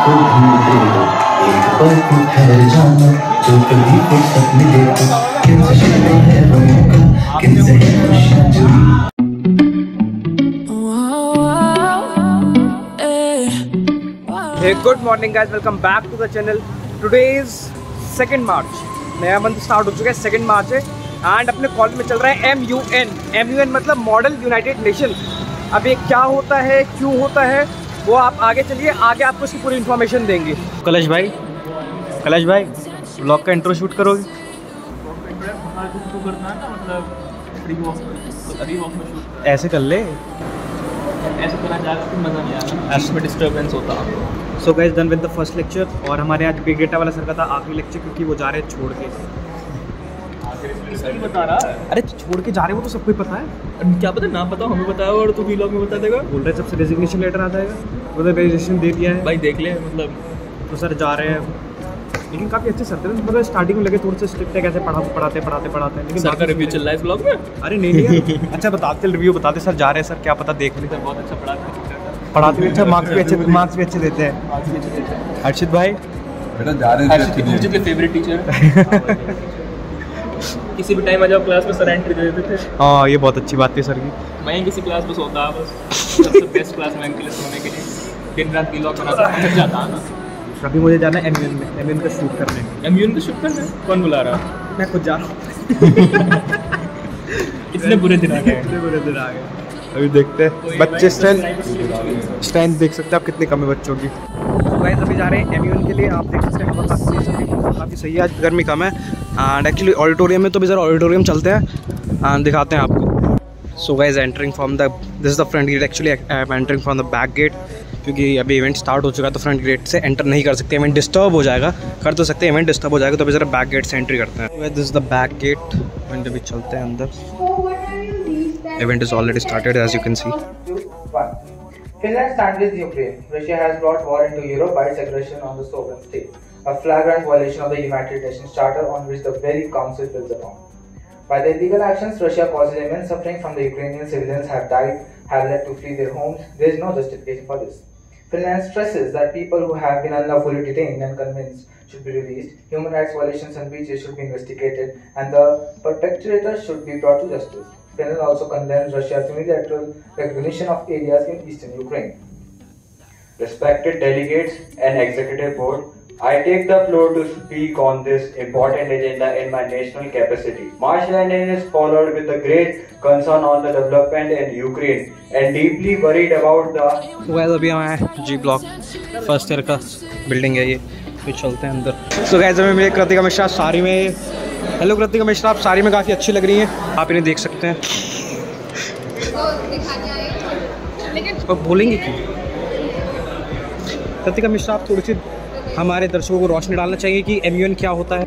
को ढूंढते हो, एक पल को ठहर जाना, जो कभी फुर्सत मिले तो किनसे शुरू है वो मौका, किनसे है खुशियां जुड़ी। Hey, good morning guys, welcome back to the channel. Today is 2nd March. नया मंथ स्टार्ट हो चुका है, 2nd मार्च है एंड अपने कॉलेज में चल रहा है MUN मतलब मॉडल यूनाइटेड नेशन। अब ये क्या होता है, क्यों होता है, वो आप आगे चलिए, आगे आपको इसकी पूरी इन्फॉर्मेशन देंगे। कलश भाई ब्लॉग का इंट्रो शूट करोगे? ऐसे कर ले, ऐसे करना ज़्यादा मज़ा नहीं आया, इसमें डिस्टर्बेंस होता। So guys done with the first lecture. और हमारे आज बिग डेटा वाला सर का था आखिरी लेक्चर, क्योंकि वो जा रहे हैं छोड़ के। बता रहा है, अरे छोड़ के जा रहे हो तो सबको ही पता है। क्या पता, ना पता हमें बताया और तू व्लॉग में बता देगा। बोल रहे सबसे रेजिग्नेशन लेटर आ जाएगा, उधर रेजिग्नेशन दे दिया है भाई, देख ले। मतलब तो सर जा रहे हैं, लेकिन काफ़ी अच्छे सर थे। मतलब स्टार्टिंग में लगे थोड़े से स्ट्रिक्ट है, कैसे पढ़ाते लेकिन सर का रिव्यू चल रहा है इस ब्लॉग में। अरे नहीं अच्छा बताते, रिव्यू बताते। सर जा रहे हैं, सर क्या पता देख ले। बहुत अच्छा पढ़ाते भी अच्छा, मार्क्स भी अच्छे देते हैं। हर्षित भाई बेटा जा रहे हैं, हर्षित के फेवरेट टीचर। किसी भी टाइम आ जाओ क्लास में सर एंट्री दे देते थे। हाँ ये बहुत अच्छी बात थी सर की। मैं किसी क्लास में सोता, बस सबसे बेस्ट क्लास में के लिए सोने के लिए दिन रात व्लॉग बनाता जाता ना। अभी मुझे जाना है MUN का शूट करने। MUN का शूट करना? कौन बुला रहा है? मैं खुद जा रहा हूँ। इतने बुरे दिन आ गए। अभी देखते हैं बच्चे स्ट्रेंथ देख सकते हैं आप कितनी कम है बच्चों की। तो गाइस अभी जा रहे हैं MUN के लिए। आप देख सकते हैं हवा काफ़ी सही है, आज गर्मी कम है। एंड एक्चुअली ऑडिटोरियम में तो भी ज़रा ऑडिटोरियम चलते हैं एंड दिखाते हैं आपको। So guys entering from the this is the front gate. Actually I am entering from the back gate, क्योंकि अभी इवेंट स्टार्ट हो चुका है तो फ्रंट गेट से एंटर नहीं कर सकते। इवेंट डिस्टर्ब हो जाएगा, कर तो सकते हैं, इवेंट डिस्टर्ब हो जाएगा, तो अभी ज़रा बैक गेट से एंट्री करते हैं। This is the back gate and अभी चलते हैं अंदर। Event is already started, as you can see. Finland stands with Ukraine. Russia has brought war into Europe by its aggression on the sovereign state, a flagrant violation of the United Nations Charter on which the very Council builds upon. By their illegal actions, Russia causes immense suffering from the Ukrainian civilians have died, have led to flee their homes. There is no justification for this. Finland stresses that people who have been unlawfully detained and convinced should be released, human rights violations and breaches should be investigated, and the perpetrators should be brought to justice. Finland also condemns Russia's unilateral recognition of areas in eastern Ukraine. Respected delegates and executive board, I take the floor to speak on this important agenda in my national capacity. March landing is followed with a great concern on the development in Ukraine and deeply worried about the. So guys अभी हम आए G block first year का building है ये, फिर चलते हैं अंदर। So guys अभी मेरे कृतिका मिश्रा साड़ी में। हेलो कृतिका मिश्रा, आप साड़ी में काफ़ी अच्छी लग रही हैं, आप इन्हें देख सकते हैं। और बोलेंगे क्यों? कृतिका मिश्रा, आप थोड़ी सी हमारे दर्शकों को रोशनी डालना चाहिए कि MUN क्या होता है।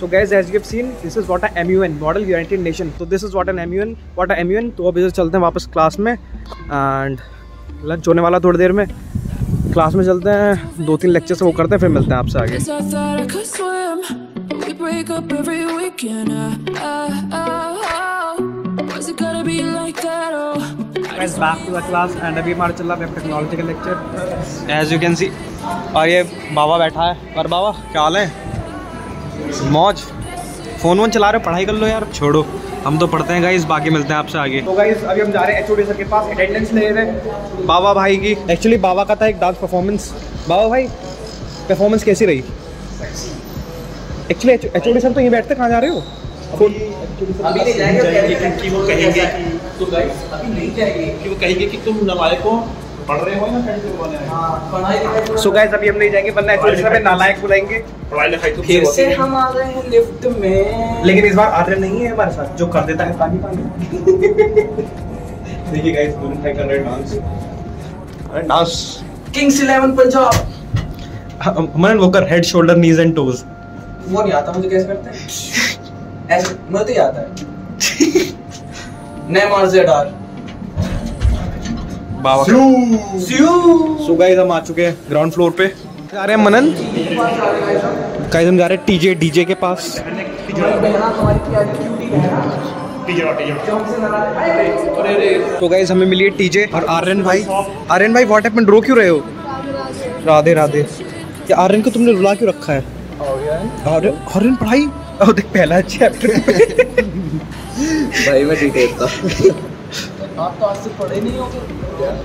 So guys, as you have seen, this is what a MUN, Model United Nation. So this is what an MUN, what a MUN. तो अब इधर चलते हैं वापस क्लास में एंड लंच होने वाला थोड़ी देर में। क्लास में चलते हैं, 2-3 लेक्चर से वो करते हैं, फिर मिलते हैं आपसे आगे। Guys, back to the class and अभी हमारा चल रहा है टेक्नोलॉजी का lecture, as you can see। और ये बाबा बैठा है। और बाबा क्या हाल है? मौज। फ़ोन चला रहे हो, पढ़ाई कर लो यार, छोड़ो, हम तो पढ़ते हैं गाइस, बाकी मिलते हैं आपसे आगे। तो गाइस अभी हम जा रहे हैं HOD सर के पास, अटेंडेंस ले रहे हैं बाबा भाई की। एक्चुअली बाबा का था एक डांस परफॉर्मेंस। बाबा भाई परफॉर्मेंस कैसी रही? एक्चुअली HOD सर तो यहीं बैठते, कहाँ जा रहे हो? अभी नहीं जाएंगे क्योंकि वो कहेंगे तो गाइस अभी नहीं जाएंगे कि वो कहेंगे कि तुम नालायक हो, पढ़ रहे हो ना पढ़ाई। सो गाइस अभी हम नहीं जाएंगे, वरना HOD सर हमें नालायक बुलाएंगे। पढ़ाई लिखाई तो फिर से हम आ गए हैं लिफ्ट में, लेकिन इस बार आर्यन नहीं है हमारे साथ, जो कर देता है पानी पानी। देखिए गाइस दोनों ट्राई कर रहे हैं डांस। अरे डांस किंग्स 11 पंजाब। मन वो कर head shoulder knees and toes. वो नहीं आता मुझे, कैसे करते हैं? ऐसे मुझे तो आता है। नेमार ज़ेडार बाबा सो गाइस हम आ चुके हैं ग्राउंड फ्लोर पे, जा रहे हैं मनन गाइस, हम जा रहे हैं टीजे डीजे के पास। तो गाइस हमें मिली है टीजे और आर्यन भाई। आर्यन भाई व्हाट हैपेंड, रो क्यों रहे हो? राधे राधे। क्या आर्यन को तुमने रुला क्यों रखा है? आर्यन पढ़ाई देख पहला चैप्टर भाई मैं डिटेल था। आप तो आज से पढ़े नहीं होगे,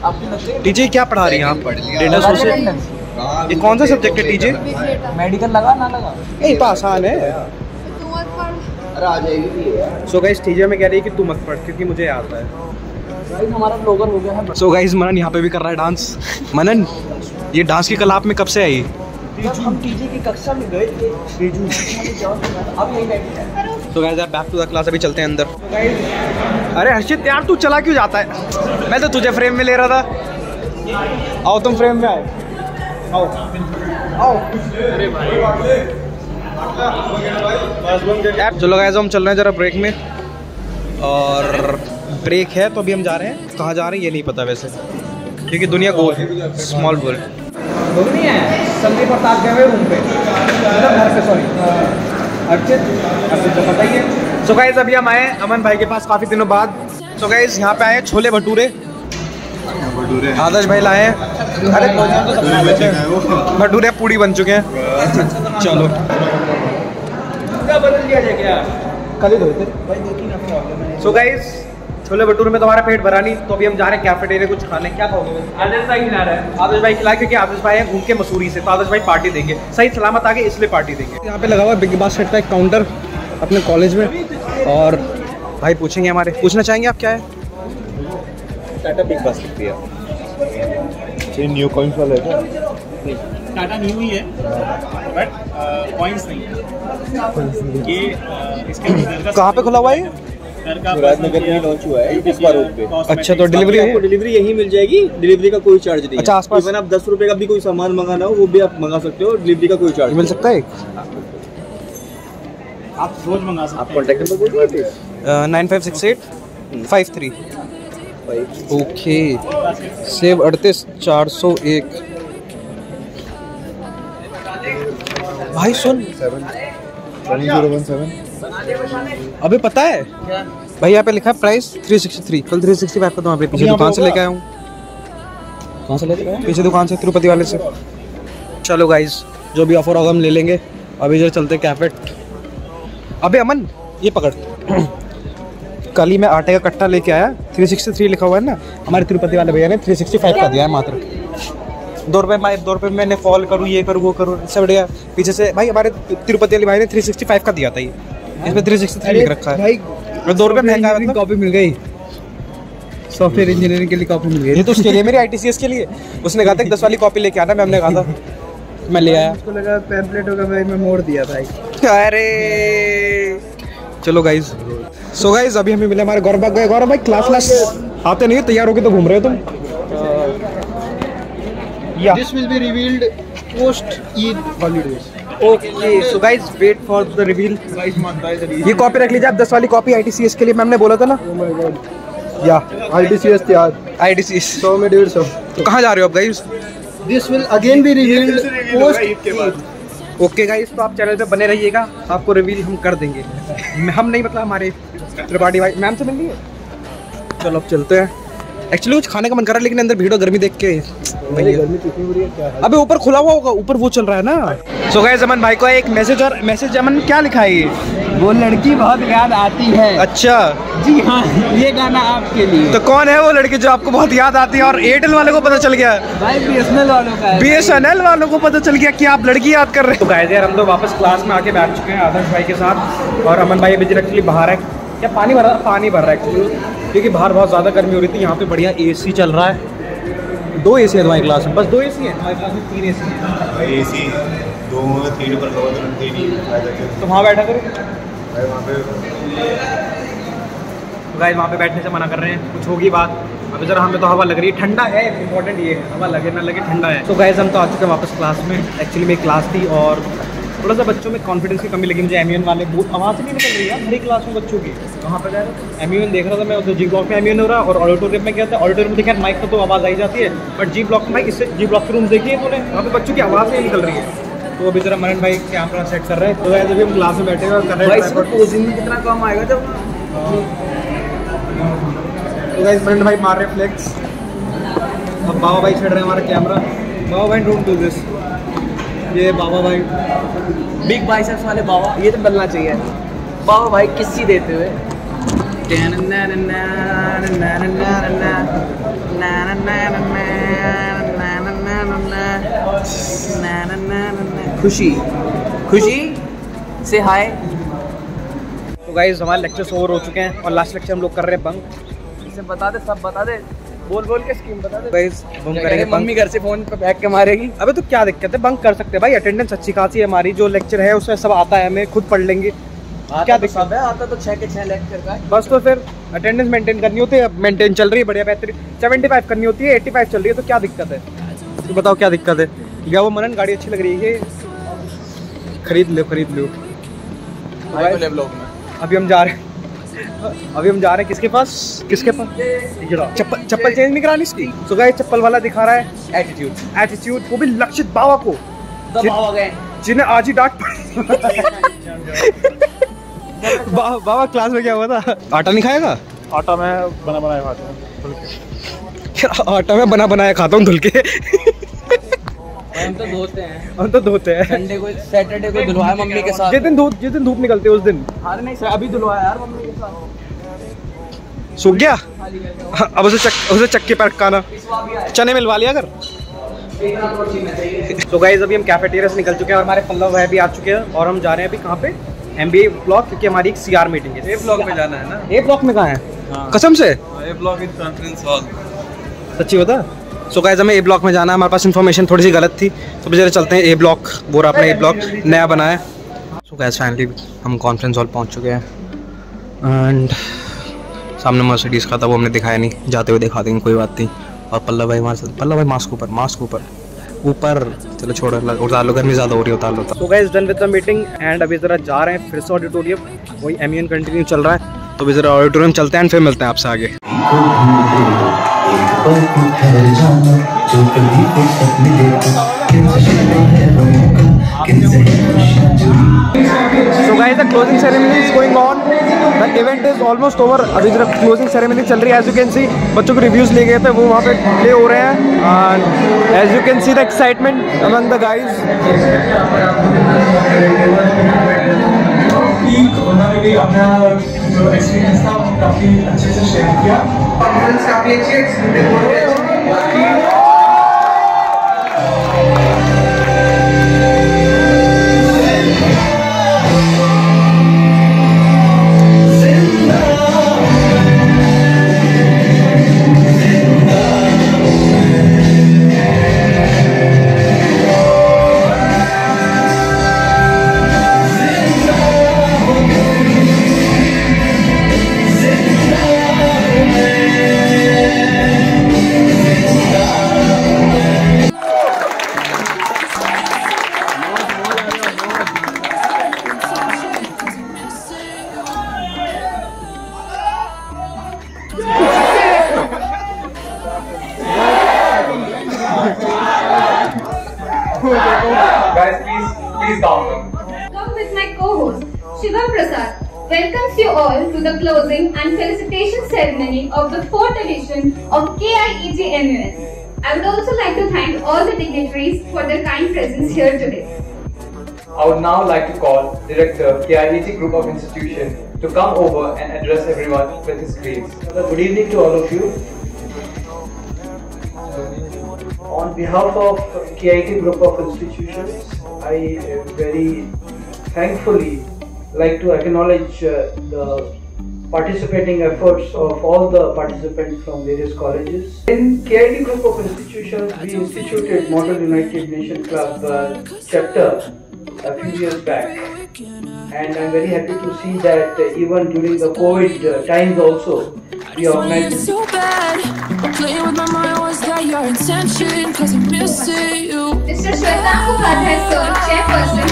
आपकी नजरें। टीजे क्या पढ़ा रही हैं आप? Data source. ये कौन सा सब्जेक्ट है टीजे? मेडिकल लगा ना लगा? ये तो आसान है। अरे आ जाएगी। सो गाइस टीजे में कह रही है कि तू मत पढ़ क्योंकि मुझे आता है। गाइस हमारा ब्लॉगर हो गया है। सो गाइस मनन यहाँ पे भी कर रहा है डांस। मनन ये डांस की कला आप में कब से आई? हम टीजे की कक्षा में गए थे। अब यही बैठे हैं। तो गाइस यार बैक टू द क्लास, अभी चलते हैं अंदर। अरे हर्षित यार तू चला क्यों जाता है? मैं तो तुझे फ्रेम में ले रहा था। आओ तुम फ्रेम में आओ, आओ आओ। अरे भाई चलो गाइस हम चल रहे हैं जरा ब्रेक में, और ब्रेक है तो अभी हम जा रहे हैं। कहाँ जा रहे हैं ये नहीं पता वैसे, क्योंकि दुनिया गोल है, स्मॉल वर्ल्ड। नहीं है संदीप और ताज गए हुए रूम पे, घर पे। सॉरी अर्चित तो पता ही है। सो गाइस अभी हम आए अमन भाई के पास काफी दिनों बाद। सो गाइस यहाँ पे आए छोले भटूरे, आदर्श भाई लाए हैं। अरे भटूरे पूड़ी बन चुके हैं। चलो बदल दिया जाए क्या? कल ही धोते भाई, 2-3 हफ्ते हो गए। सो गाइस छोले भटूरे में तुम्हारा पेट भरा नहीं, तो अभी हम जा रहे हैं कैफेटेरिया कुछ खाने। क्या खाओगे? आदर्श भाई खिला रहा है। आदर्श भाई खिलाए, क्योंकि आदर्श भाई है घूम के मसूरी से, तो आदर्श भाई पार्टी देंगे। सही सलामत आगे इसलिए पार्टी देंगे। यहाँ पे लगा हुआ बिग बास्केट का एक काउंटर अपने कॉलेज में, और भाई पूछेंगे हमारे, पूछना चाहेंगे आप क्या है? टाटा बिग बास्केट दिया, ये न्यू कॉइंस वाला है क्या? टाटा न्यू ही है बट कॉइंस नहीं है ये। इसके घर का कहाँ पे खुला हुआ है? घर का मुरादनगर में लॉन्च हुआ है पुष्पा रोड पे। अच्छा तो डिलीवरी आपको डिलीवरी यहीं मिल जाएगी, डिलीवरी का कोई चार्ज नहीं। अच्छा, आसपास इवन आप 10 रुपए का भी कोई सामान मंगाना हो वो भी आप मंगा सकते हो, डिलीवरी का कोई चार्ज मिल सकता है। आप रोज मंगा सकते आप कॉन्टैक्ट नंबर बोलिए प्लीज। 956853 ओके। सेव 38401। भाई सुन 1017 अबे पता है भाई यहाँ पे लिखा है प्राइस 363। कल 365 का तो वहाँ पे पीछे दुकान से लेके आया हूँ। कहाँ से लेके आया? पीछे दुकान से, तिरुपति वाले से। चलो गाइज जो भी ऑफर होगा हम ले लेंगे। अभी जो चलते कैफे। अबे अमन ये पकड़। कल ही मैं आटे का कट्टा लेके आया, 363 लिखा हुआ है ना, हमारे तिरुपति वाले भैया ने 365 का दिया है मात्र। 2 रुपये मैंने कॉल करूँ, ये करूँ वो करूँ, इससे बढ़िया पीछे से भाई हमारे तिरुपति वाले भाई ने 365 का दिया था। ये इसमें 363 लिख रखा है भाई। 2 रुपये महंगा है, कॉपी मिल गई। सॉफ्टवेयर इंजीनियरिंग के लिए कॉपी मिल गई। ये तो उसके लिए, मेरी ITCS के लिए। उसने कहा था 10 वाली कॉपी लेके आना, मैं हमने कहा था मैं ले आया। उसको लगा पैम्पलेट होगा, मैं मोड़ दिया भाई। अरे चलो गाइज। सो गाइज अभी हमें मिले हमारे गौरव भाई। गौरव भाई क्लास आते नहीं, तैयार होके तो घूम रहे हो तुम। This will be revealed post Eid holidays. Okay so guys wait for the reveal. ये कॉपी रख लीजिए आप, 10 वाली कॉपी ITCS के लिए मैम ने बोला था ना। या ITCS तैयार, ITCS 100 में 150। तो कहाँ जा रहे हो आप guys? This will again be revealed post Eid। Okay guys तो आप चैनल पे बने रहिएगा, आपको रिवील हम कर देंगे। हम नहीं मतलब हमारे त्रिपाठी भाई मैम से मिल लिए। चलो अब चलते हैं। एक्चुअली कुछ खाने का मन कर रहा है, लेकिन अंदर भीड़ और गर्मी देख के गर्मी कितनी बुरी है क्या? अबे ऊपर खुला हुआ होगा, ऊपर वो चल रहा है ना। सो गाइस अमन भाई को एक मैसेज, और मैसेज अमन क्या लिखा है? ये वो लड़की बहुत याद आती है। अच्छा जी हाँ, ये गाना आपके लिए। तो कौन है वो लड़की जो आपको बहुत याद आती है? और एयरटेल वाले को पता चल गया, भाई BSNL वालों का है। BSNL वालों को पता चल गया कि आप लड़की याद कर रहे हैं। तो गाइस यार हम लोग वापस क्लास में आके बैठ चुके हैं आदर्श भाई के साथ, और अमन भाई अभी एक्चुअली बाहर है। क्या पानी भर रहा है एक्चुअली, क्योंकि बाहर बहुत ज़्यादा गर्मी हो रही थी। यहाँ पे बढ़िया AC चल रहा है। 2 AC है तुम्हारी क्लास में? बस 2 AC है हमारी क्लास में, 3 AC है। AC 2 3 पर कवर नहीं तो वहाँ बैठा करो। वहाँ पे गाइस वहाँ पे बैठने से मना कर रहे हैं, कुछ होगी बात। अभी जरा हमें तो हवा लग रही है, ठंडा है, इंपॉर्टेंट ये है, हवा लगे ना लगे ठंडा है। तो गाइस हम तो आ चुके हैं वापस क्लास में। एक्चुअली मेरी क्लास थी और थोड़ा सा बच्चों में कॉन्फिडेंस की कमी लगी मुझे। एमयूएन वाले बहुत आवाज़ नहीं निकल रही है हर क्लास में बच्चों की। कहाँ पर जा रहे हो? एमयूएन देख रहा था मैं, उधर जी ब्लॉक में एमयूएन हो रहा और ऑडिटोरियम में क्या था, ऑडिटोरियम में देखा माइक का तो आवाज़ आई जाती है, बट जी ब्लॉक में भाई इससे जी ब्लॉक के रूम देखिए तूने, वहाँ पे बच्चों की आवाज़ नहीं निकल रही है। तो अभी जरा मनन भाई कैमरा सेट कर रहे हैं, तो अभी हम क्लास में बैठे हुए कर रहे हैं। कितना कम आएगा जब तो गाइस मनन भाई मार रहे फ्लेक्स, अब बाबा भाई छेड़ रहे हैं हमारा कैमरा। बाबा भाई डोंट डू दिस। ये बाबा भाई बिग बाइसेप्स वाले बाबा, ये तो बनना चाहिए। बाबा भाई किस्सी देते हुए खुशी खुशी से हाय। तो गाइस हमारे लेक्चर्स ओवर हो चुके हैं और लास्ट लेक्चर हम लोग कर रहे हैं बंक। इसे बता दे, सब बता दे, बोल बोल के स्कीम बता दे। गाइस बंक करेंगे, मम्मी घर से फोन पे बैठ के मारेगी। अबे तो क्या दिक्कत है, बंक कर सकते हैं भाई, अटेंडेंस अच्छी खासी है हमारी, जो लेक्चर है उसमें सब आता है, हमें खुद पढ़ लेंगे। क्या दिक्कत है? आता तो 6 के 6 लेक्चर का है। बस तो फिर अटेंडेंस मेंटेन करनी होती है, अब मेंटेन चल रही है बढ़िया बेहतरीन। 75 करनी होती है, 85 चल रही है, तो क्या दिक्कत है? तो बताओ क्या दिक्कत है? क्या वो मनन गाड़ी अच्छी लग रही है, खरीद लो खरीद लो। अभी हम जा रहे हैं किसके पास चप्पल चेंज नहीं करानी इसकी। तो गाइस चप्पल वाला दिखा रहा है एटीट्यूड, वो भी लक्षित बाबा को, जिन्हें आज ही डांट बाबा क्लास में क्या हुआ था? आटा नहीं खाएगा? आटा में बना बनाया खाता हूँ। आटा में बना बनाया खाता हूँ धुल के। हम तो धोते हैं संडे को, सैटरडे को धुलवाया मम्मी के साथ। जिस दिन धूप निकलती है उस दिन। अरे नहीं सर, अभी धुलवाया यार मम्मी के साथ। सूख गया? अब उसे चक्के पर रखना, चने मिलवा लिया अगर। तो गाइस अभी हम कैफेटेरिया से निकल चुके हैं और हमारे पल्लव भाई भी आ चुके हैं और हम जा रहे हैं अभी कहाँ पे? MBA ब्लॉक, क्योंकि हमारी एक CR मीटिंग है। ए ब्लॉक में जाना है ना? ए ब्लॉक में कहाँ है? हाँ। कसम से? ए ब्लॉक इन कॉन्फ्रेंस हॉल। सच्ची होता? सो गाइस हमें ए ब्लॉक में जाना है, हमारे पास इन्फॉर्मेशन थोड़ी सी गलत थी, तो जरा चलते हैं ए ब्लॉक। वो रहा अपना ए ब्लॉक नया बना है। सो गाइस फाइनली हम कॉन्फ्रेंस हॉल पहुंच चुके हैं एंड सामने मर्सिडीज़ का था, वो हमने दिखाया नहीं, जाते हुए दिखा देंगे, कोई बात नहीं। और पल्लव भाई हमारे साथ, पल्लव भाई मास्क ऊपर चलो छोड़ो, उतार लो, गर्मी ज़्यादा हो रही है, उतार लो। तो guys done with the meeting and अभी ज़रा जा रहे हैं फिर से ऑडिटोरियम, वही एमयूएन कंटिन्यू चल रहा है, तो अभी ज़रा ऑडिटोरियम चलते हैं एंड फिर मिलते हैं आपसे आगे। पल को ठहर जाना, जो कभी फुर्सत मिले तो किनसे शिकवा है वो मौका, किनसे है खुशियां जुड़ी। So guys, the closing ceremony is going on. The event is almost over. अभी जरा closing ceremony चल रही है, as you can see. बच्चों को reviews ले गए थे, वो वहाँ पे प्ले हो रहे हैं and as you can see the excitement among the guys. उन्होंने भी अपना जो एक्सपीरियंस था वो काफ़ी अच्छे से शेयर किया। कॉन्फ्रेंस काफ़ी अच्छी Guys, please calm down. Along with my co-host Shivam Prasad, welcomes you all to the closing and felicitation ceremony of the 4th edition of KIET MUN. I would also like to thank all the dignitaries for their kind presence here today. I would now like to call Director KIET Group of Institution to come over and address everyone with his greetings. Good evening to all of you. On behalf of KIET Group of Institutions, I very thankfully like to acknowledge the participating efforts of all the participants from various colleges. In KIET Group of Institutions, we instituted Model United Nations Club chapter a few years back, and I'm very happy to see that even during the COVID times also we organized. So bad. Playing with my mind, was that your intention? 'Cause I'm missing you. Mr. Shwetank Mukherjee, sir, Chairperson,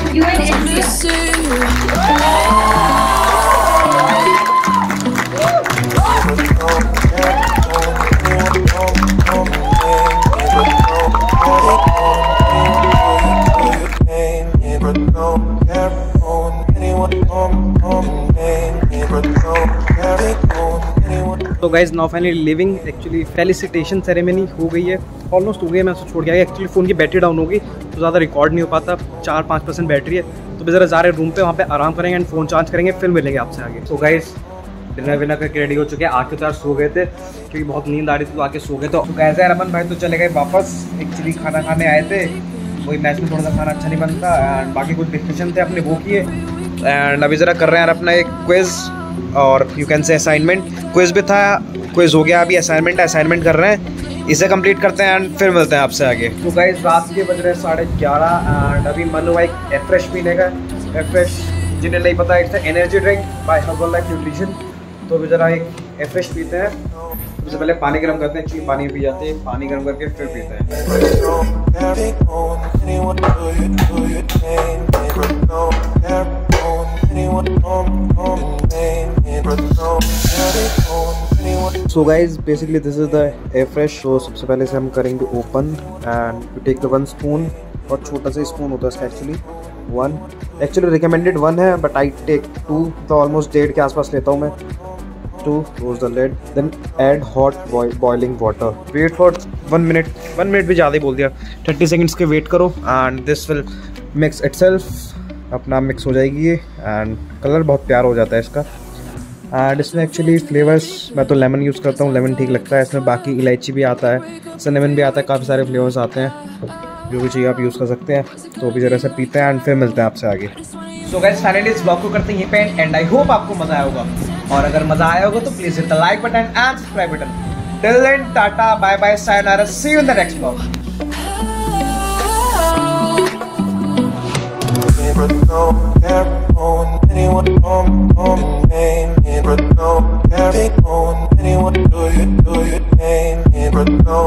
तो guys now finally living actually felicitation ceremony हो गई है, almost हो गई है। मैं उसको छोड़ के आया, एक्चुअली फ़ोन की बैटरी डाउन हो गई तो ज़्यादा रिकॉर्ड नहीं हो पाता, 4-5% बैटरी है। तो ज़रा जा रहे रूम पे, वहाँ पे आराम करेंगे एंड फ़ोन चार्ज करेंगे, फिर मिलेंगे आपसे आगे। तो गाइज डिनर विनर करके रेडी हो चुके हैं, आके तो यार सो गए थे क्योंकि बहुत नींद आ रही थी तो आके सो गए। तो कैसे यार अमन भाई तो चले गए वापस, एक्चुअली खाना खाने आए थे, वही मैच में थोड़ा सा खाना अच्छा नहीं बनता एंड बाकी कुछ डिस्कशन थे अपने वो किए। एंड अभी ज़रा कर रहे हैं यार अपना एक क्विज़ और you can say assignment. Quiz भी था, क्विज़ हो गया, अभी असाइनमेंट कर रहे हैं, इसे कंप्लीट करते हैं एंड फिर मिलते हैं आपसे आगे। तो गाइस रात के बज रहे 11:30 एंड अभी मन हुआ एक एफ्रेश पीने का। एफ्रेश जिन्हें नहीं पता, it's energy drink by Herbalife nutrition. तो अभी ज़रा एक एफ्रेश पीते हैं। सबसे पहले पानी गर्म करते हैं, एक्चुअली पानी पी जाते हैं, पानी गर्म करके फिर पीते हैं। So guys basically this is the afresh. तो सबसे पहले से हम करेंगे open and you take the 1 spoon, और छोटा सा स्पून होता है इसका एक्चुअली 1, एक्चुअली रिकमेंडेड 1 है बट आई टेक 2, तो ऑलमोस्ट 1.5 के आसपास लेता हूँ मैं। 2, close the lid, then add hot boiling water, wait for 1 minute, 1 minute भी ज़्यादा ही बोल दिया, 30 सेकेंड्स के वेट करो and this will mix itself, अपना मिक्स हो जाएगी ये एंड कलर बहुत प्यारा हो जाता है इसका। एंड इसमें एक्चुअली फ्लेवर्स मैं तो लेमन यूज़ करता हूँ, लेमन ठीक लगता है इसमें, बाकी इलायची भी आता है, सिनेमन भी आता है, काफ़ी सारे फ्लेवर्स आते हैं, जो भी चाहिए आप यूज़ कर सकते हैं। तो अभी ज़रा से पीते हैं एंड फिर मिलते हैं आपसे आगे। सो गाइस फाइनली इस ब्लॉग को करते हैं यहीं पे एंड आई होप आपको मज़ा आया होगा, और अगर मज़ा आया होगा तो please hit the like button and subscribe button. Till then tata bye bye sayonara, see you in the next blog. Anyone do you pain, but no